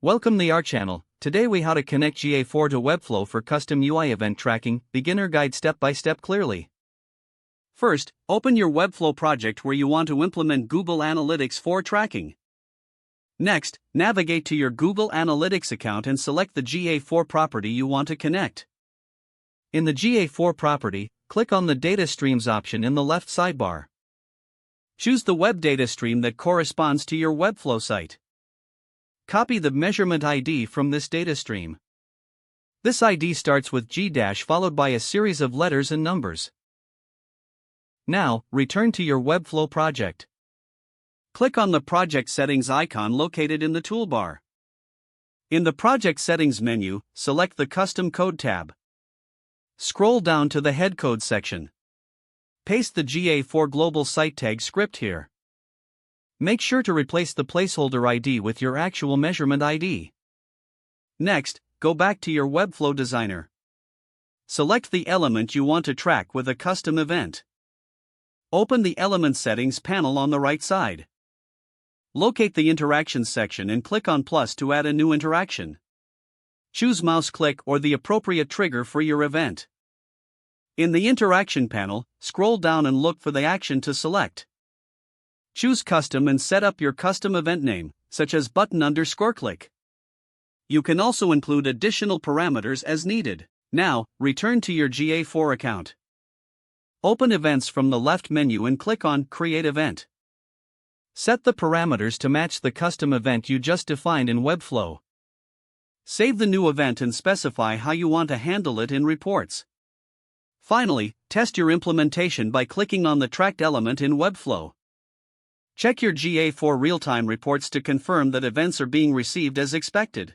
Welcome to our channel. Today we how to connect GA4 to Webflow for custom UI event tracking, beginner guide step by step clearly. First, open your Webflow project where you want to implement Google Analytics for tracking. Next, navigate to your Google Analytics account and select the GA4 property you want to connect. In the GA4 property, click on the Data Streams option in the left sidebar. Choose the web data stream that corresponds to your Webflow site. Copy the measurement ID from this data stream. This ID starts with G- followed by a series of letters and numbers. Now, return to your Webflow project. Click on the Project Settings icon located in the toolbar. In the Project Settings menu, select the Custom Code tab. Scroll down to the Head Code section. Paste the GA4 Global Site Tag script here. Make sure to replace the placeholder ID with your actual measurement ID. Next, go back to your Webflow designer. Select the element you want to track with a custom event. Open the Element Settings panel on the right side. Locate the Interactions section and click on plus to add a new interaction. Choose mouse click or the appropriate trigger for your event. In the Interaction panel, scroll down and look for the action to select. Choose Custom and set up your custom event name, such as button_click. You can also include additional parameters as needed. Now, return to your GA4 account. Open Events from the left menu and click on Create Event. Set the parameters to match the custom event you just defined in Webflow. Save the new event and specify how you want to handle it in reports. Finally, test your implementation by clicking on the tracked element in Webflow. Check your GA4 real-time reports to confirm that events are being received as expected.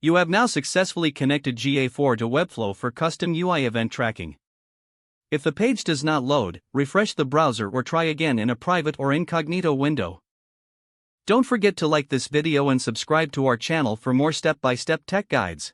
You have now successfully connected GA4 to Webflow for custom UI event tracking. If the page does not load, refresh the browser or try again in a private or incognito window. Don't forget to like this video and subscribe to our channel for more step-by-step tech guides.